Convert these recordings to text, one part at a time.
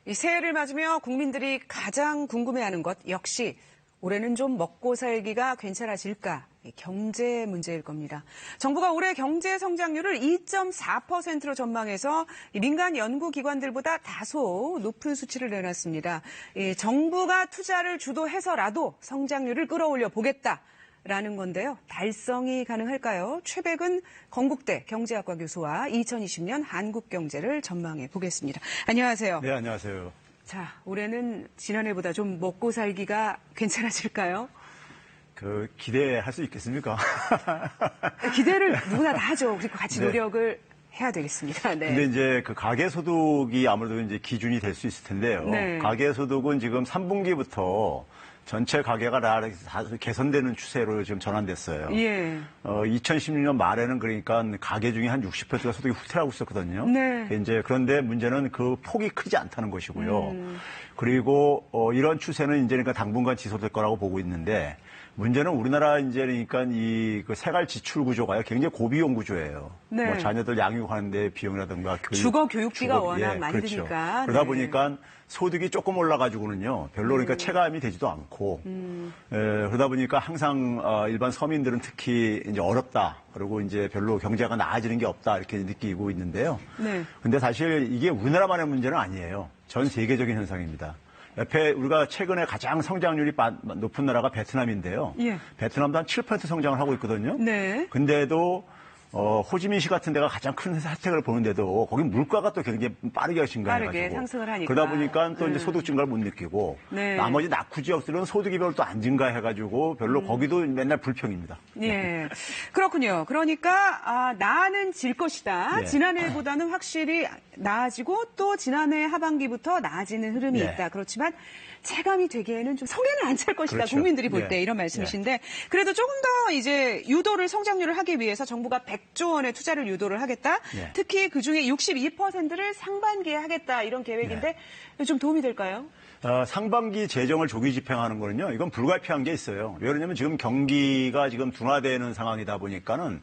이 새해를 맞으며 국민들이 가장 궁금해하는 것 역시 올해는 좀 먹고 살기가 괜찮아질까? 경제 문제일 겁니다. 정부가 올해 경제 성장률을 2.4%로 전망해서 민간 연구기관들보다 다소 높은 수치를 내놨습니다. 정부가 투자를 주도해서라도 성장률을 끌어올려 보겠다라는 건데요. 달성이 가능할까요? 최백은 건국대 경제학과 교수와 2020년 한국 경제를 전망해 보겠습니다. 안녕하세요. 네, 안녕하세요. 자, 올해는 지난해보다 좀 먹고 살기가 괜찮아질까요? 기대할 수 있겠습니까? 기대를 누구나 다 하죠. 그리고 같이 노력을 해야 되겠습니다. 네. 근데 이제 가계소득이 아무래도 이제 기준이 될 수 있을 텐데요. 네. 가계소득은 지금 3분기부터 전체 가계가 다 개선되는 추세로 지금 전환됐어요. 예. 2016년 말에는 그러니까 가계 중에 한 60%가 소득이 후퇴하고 있었거든요. 네. 이제 그런데 문제는 그 폭이 크지 않다는 것이고요. 그리고 이런 추세는 이제 그러니까 당분간 지속될 거라고 보고 있는데 문제는 우리나라 이제 그러니까 그 생활 지출 구조가 굉장히 고비용 구조예요. 네. 뭐 자녀들 양육하는데 비용이라든가 주거 교육비가 워낙 많이 그렇죠. 드니까. 그러다 네. 보니까 소득이 조금 올라가지고는요 별로 그러니까 체감이 되지도 않고 그러다 보니까 항상 일반 서민들은 특히 이제 어렵다. 그리고 이제 별로 경제가 나아지는 게 없다 이렇게 느끼고 있는데요. 네. 근데 사실 이게 우리나라만의 문제는 아니에요. 전 세계적인 현상입니다. 옆에 우리가 최근에 가장 성장률이 높은 나라가 베트남인데요. 예. 베트남도 한 7% 성장을 하고 있거든요. 네. 근데도 호지민시 같은 데가 가장 큰 혜택을 보는데도 거기 물가가 또 굉장히 빠르게 증가해가지고 빠르게 상승을 하니까. 그러다 보니까 또 이제 소득 증가를 못 느끼고 네. 나머지 낙후 지역들은 소득이 별로 또 안 증가해가지고 별로 거기도 맨날 불평입니다. 예. 그렇군요. 그러니까 나아는 질 것이다. 예. 지난해보다는 확실히 나아지고 또 지난해 하반기부터 나아지는 흐름이 예. 있다. 그렇지만 체감이 되기에는 좀 성에는 안 찰 것이다. 그렇죠. 국민들이 볼 때 예. 이런 말씀이신데 그래도 조금 더 이제 유도를 성장률을 하기 위해서 정부가 100조 원의 투자를 유도를 하겠다. 예. 특히 그중에 62%를 상반기에 하겠다. 이런 계획인데 좀 도움이 될까요? 상반기 재정을 조기 집행하는 거는요, 이건 불가피한 게 있어요. 왜냐하면 지금 경기가 지금 둔화되는 상황이다 보니까는,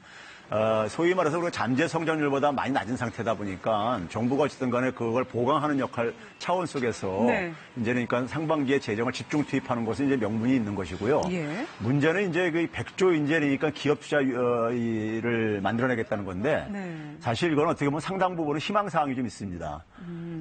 소위 말해서 우리가 잠재 성장률보다 많이 낮은 상태다 보니까 정부가 어쨌든 간에 그걸 보강하는 역할 차원 속에서 네. 이제 그러니까 상반기에 재정을 집중 투입하는 것은 이제 명분이 있는 것이고요. 예. 문제는 이제 그 100조 이제 그러니까 기업 투자를 만들어내겠다는 건데 네. 사실 이건 어떻게 보면 상당 부분은 희망사항이 좀 있습니다.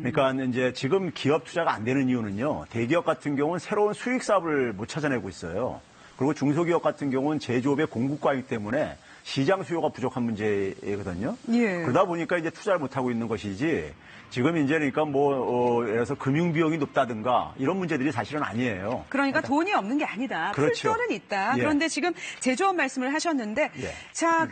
그러니까 이제 지금 기업 투자가 안 되는 이유는요. 대기업 같은 경우는 새로운 수익 사업을 못 찾아내고 있어요. 그리고 중소기업 같은 경우는 제조업의 공급 과잉 때문에 시장 수요가 부족한 문제거든요. 예. 그러다 보니까 이제 투자를 못 하고 있는 것이지 지금 이제 그러니까 예를 들어서 금융 비용이 높다든가 이런 문제들이 사실은 아니에요. 그러니까 돈이 없는 게 아니다. 그렇죠. 풀돈은 있다. 예. 그런데 지금 제조업 말씀을 하셨는데, 예. 자,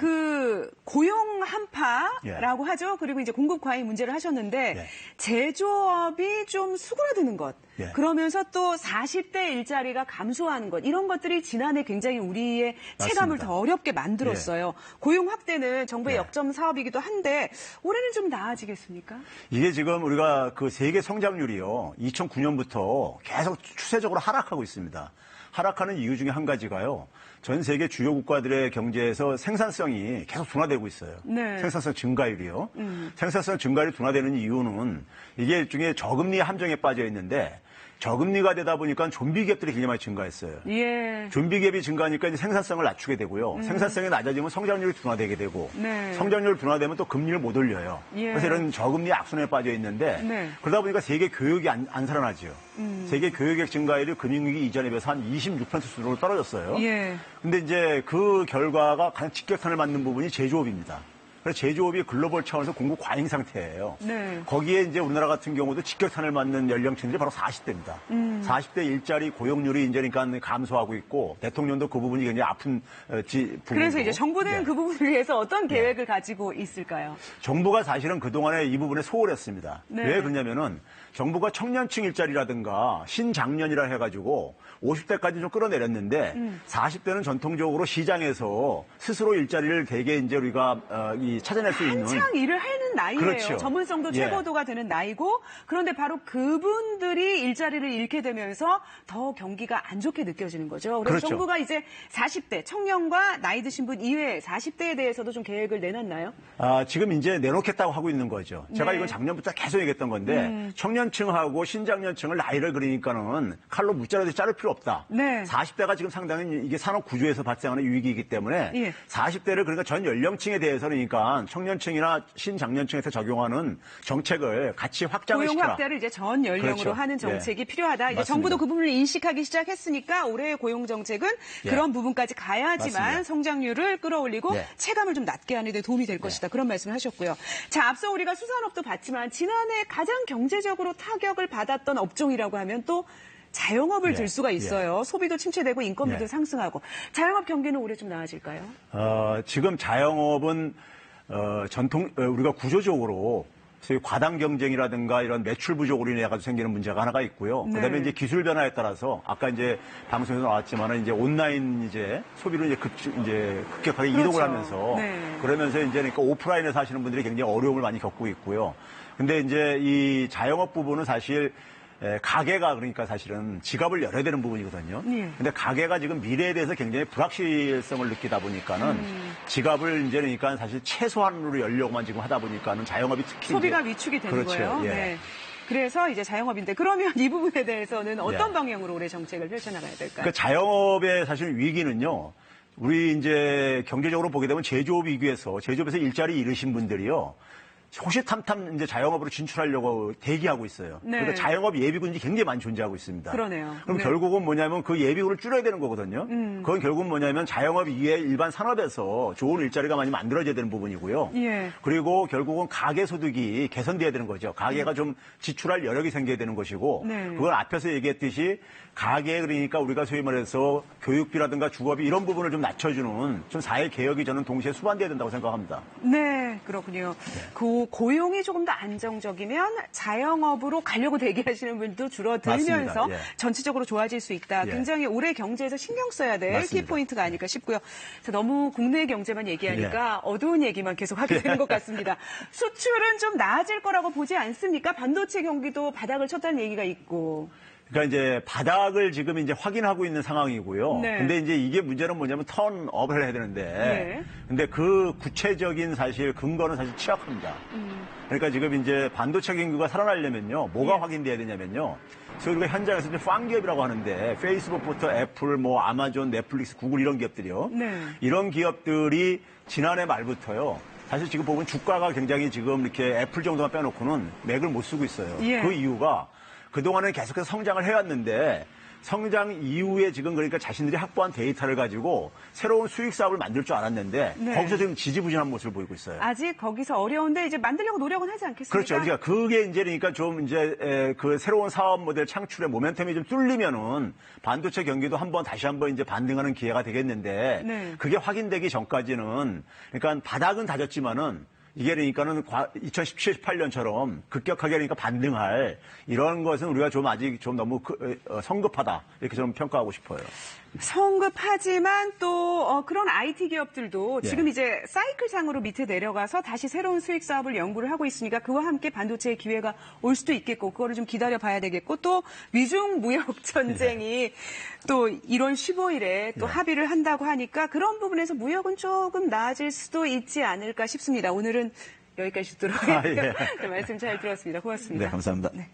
고용 한파라고 예. 하죠. 그리고 이제 공급 과잉 문제를 하셨는데, 예. 제조업이 좀 수그러드는 것. 예. 그러면서 또 40대 일자리가 감소하는 것. 이런 것들이 지난해 굉장히 우리의 체감을 맞습니다. 더 어렵게 만들었어요. 고용 확대는 정부의 예. 역점 사업이기도 한데, 올해는 좀 나아지겠습니까? 이게 지금 우리가 그 세계 성장률이요. 2009년부터 계속 추세적으로 하락하고 있습니다. 하락하는 이유 중에 한 가지가요. 전 세계 주요 국가들의 경제에서 생산성이 계속 둔화되고 있어요. 네. 생산성 증가율이요. 생산성 증가율이 둔화되는 이유는 이게 일종의 저금리 함정에 빠져 있는데 저금리가 되다 보니까 좀비 기업들이 굉장히 많이 증가했어요. 예. 좀비 기업이 증가하니까 이제 생산성을 낮추게 되고요. 생산성이 낮아지면 성장률이 둔화되게 되고 네. 성장률이 둔화되면 또 금리를 못 올려요. 예. 그래서 이런 저금리 악순환에 빠져 있는데 네. 그러다 보니까 세계 교육이 안 살아나죠. 세계 교육액 증가율이 금융위기 이전에 비해서 한 26% 수준으로 떨어졌어요. 예. 근데 이제 그 결과가 가장 직격탄을 맞는 부분이 제조업입니다. 그래서 제조업이 글로벌 차원에서 공급 과잉 상태예요. 네. 거기에 이제 우리나라 같은 경우도 직격탄을 맞는 연령층들이 바로 40대입니다. 40대 일자리 고용률이 이제 그러니까 감소하고 있고 대통령도 그 부분이 굉장히 아픈 부분이고. 그래서 이제 정부는 네. 그 부분을 위해서 어떤 계획을 가지고 있을까요? 정부가 사실은 그동안에 이 부분에 소홀했습니다. 네. 왜 그러냐면은 정부가 청년층 일자리라든가 신장년이라 해가지고 50대까지 좀 끌어내렸는데 40대는 전통적으로 시장에서 스스로 일자리를 대개 이제 우리가 찾아낼 수 있는 한창 일을 하는 나이예요. 그렇죠. 전문성도 예. 최고도가 되는 나이고 그런데 바로 그분들이 일자리를 잃게 되면서 더 경기가 안 좋게 느껴지는 거죠. 그래서 그렇죠. 정부가 이제 40대 청년과 나이 드신 분 이외에 40대에 대해서도 좀 계획을 내놨나요? 지금 이제 내놓겠다고 하고 있는 거죠. 제가 네. 이건 작년부터 계속 얘기했던 건데 청년층하고 신장년층을 나이를 그리니까는 칼로 무자르도 자를 필요 없다. 네. 40대가 지금 상당히 이게 산업 구조에서 발생하는 위기이기 때문에 예. 40대를 그러니까 전 연령층에 대해서는 그러니까 청년층이나 신장년층에서 적용하는 정책을 같이 확장을 고용 시켜라. 확대를 이제 전 연령으로 그렇죠. 하는 정책이 예. 필요하다. 이제 맞습니다. 정부도 그 부분을 인식하기 시작했으니까 올해의 고용 정책은 예. 그런 부분까지 가야지만 맞습니다. 성장률을 끌어올리고 예. 체감을 좀 낮게 하는 데 도움이 될 것이다. 그런 말씀을 하셨고요. 자, 앞서 우리가 수산업도 봤지만 지난해 가장 경제적으로 타격을 받았던 업종이라고 하면 또 자영업을 예. 들 수가 있어요. 소비도 침체되고 인건비도 예. 상승하고. 자영업 경기는 올해 좀 나아질까요? 지금 자영업은 우리가 구조적으로 소위 과당 경쟁이라든가 이런 매출 부족으로 인해 가지고 생기는 문제가 하나가 있고요. 네. 그다음에 이제 기술 변화에 따라서 아까 이제 방송에서 나왔지만은 이제 온라인 이제 소비로 이제 급격하게 그렇죠. 이동을 하면서 네. 그러면서 이제 그러니까 오프라인에서 하시는 분들이 굉장히 어려움을 많이 겪고 있고요. 근데 이제 이 자영업 부분은 사실 가게가 그러니까 사실은 지갑을 열어야 되는 부분이거든요. 예. 근데 가게가 지금 미래에 대해서 굉장히 불확실성을 느끼다 보니까는 지갑을 이제 그러니까 사실 최소한으로 열려고만 지금 하다 보니까는 자영업이 특히 소비가 이제 위축이 되는 그렇죠. 거예요. 예. 네. 그래서 이제 자영업인데 그러면 이 부분에 대해서는 어떤 예. 방향으로 올해 정책을 펼쳐나가야 될까요? 그러니까 자영업의 사실 위기는요. 우리 이제 경제적으로 보게 되면 제조업 위기에서 제조업에서 일자리 잃으신 분들이요. 호시탐탐 이제 자영업으로 진출하려고 대기하고 있어요. 네. 그러니까 자영업 예비군이 굉장히 많이 존재하고 있습니다. 그러네요. 그럼 네. 결국은 뭐냐면 그 예비군을 줄여야 되는 거거든요. 그건 결국은 뭐냐면 자영업 이외에 일반 산업에서 좋은 일자리가 많이 만들어져야 되는 부분이고요. 예. 그리고 결국은 가계 소득이 개선돼야 되는 거죠. 가계가 좀 지출할 여력이 생겨야 되는 것이고 네. 그걸 앞에서 얘기했듯이 가계 그러니까 우리가 소위 말해서 교육비라든가 주거비 이런 부분을 좀 낮춰주는 좀 사회 개혁이 저는 동시에 수반돼야 된다고 생각합니다. 네, 그렇군요. 그 고용이 조금 더 안정적이면 자영업으로 가려고 대기하시는 분도 줄어들면서 맞습니다. 예. 전체적으로 좋아질 수 있다. 예. 굉장히 올해 경제에서 신경 써야 될 맞습니다. 키포인트가 아닐까 싶고요. 자, 너무 국내 경제만 얘기하니까 어두운 얘기만 계속 하게 되는 것 같습니다. 수출은 좀 나아질 거라고 보지 않습니까? 반도체 경기도 바닥을 쳤다는 얘기가 있고. 그러니까 이제 바닥을 지금 이제 확인하고 있는 상황이고요. 네. 근데 이제 이게 문제는 뭐냐면 턴업을 해야 되는데. 네. 근데 그 구체적인 사실 근거는 사실 취약합니다. 그러니까 지금 이제 반도체 경기가 살아나려면요. 뭐가 예. 확인돼야 되냐면요. 그래서 우리가 현장에서 이제 팡 기업이라고 하는데 페이스북부터 애플, 뭐 아마존, 넷플릭스, 구글 이런 기업들이요. 네. 이런 기업들이 지난해 말부터요. 사실 지금 보면 주가가 굉장히 지금 이렇게 애플 정도만 빼놓고는 맥을 못 쓰고 있어요. 예. 그 이유가 그동안은 계속해서 성장을 해왔는데 성장 이후에 지금 그러니까 자신들이 확보한 데이터를 가지고 새로운 수익 사업을 만들 줄 알았는데 네. 거기서 지금 지지부진한 모습을 보이고 있어요. 아직 거기서 어려운데 이제 만들려고 노력은 하지 않겠습니까? 그렇죠. 그러니까 그게 이제 그러니까 좀 이제 그 새로운 사업 모델 창출의 모멘텀이 좀 뚫리면은 반도체 경기도 다시 한번 이제 반등하는 기회가 되겠는데 네. 그게 확인되기 전까지는 그러니까 바닥은 다졌지만은 이게 그러니까는 2017, 18년처럼 급격하게 그러니까 반등할 이런 것은 우리가 좀 아직 좀 너무 성급하다 이렇게 좀 평가하고 싶어요. 성급하지만 또 그런 IT 기업들도 예. 지금 이제 사이클상으로 밑에 내려가서 다시 새로운 수익 사업을 연구를 하고 있으니까 그와 함께 반도체의 기회가 올 수도 있겠고 그거를 좀 기다려 봐야 되겠고 또 미중 무역 전쟁이 또 1월 15일에 또 예. 합의를 한다고 하니까 그런 부분에서 무역은 조금 나아질 수도 있지 않을까 싶습니다. 오늘은 여기까지 듣도록 아, 할게요. 예. 네, 말씀 잘 들었습니다. 고맙습니다. 네, 감사합니다. 네.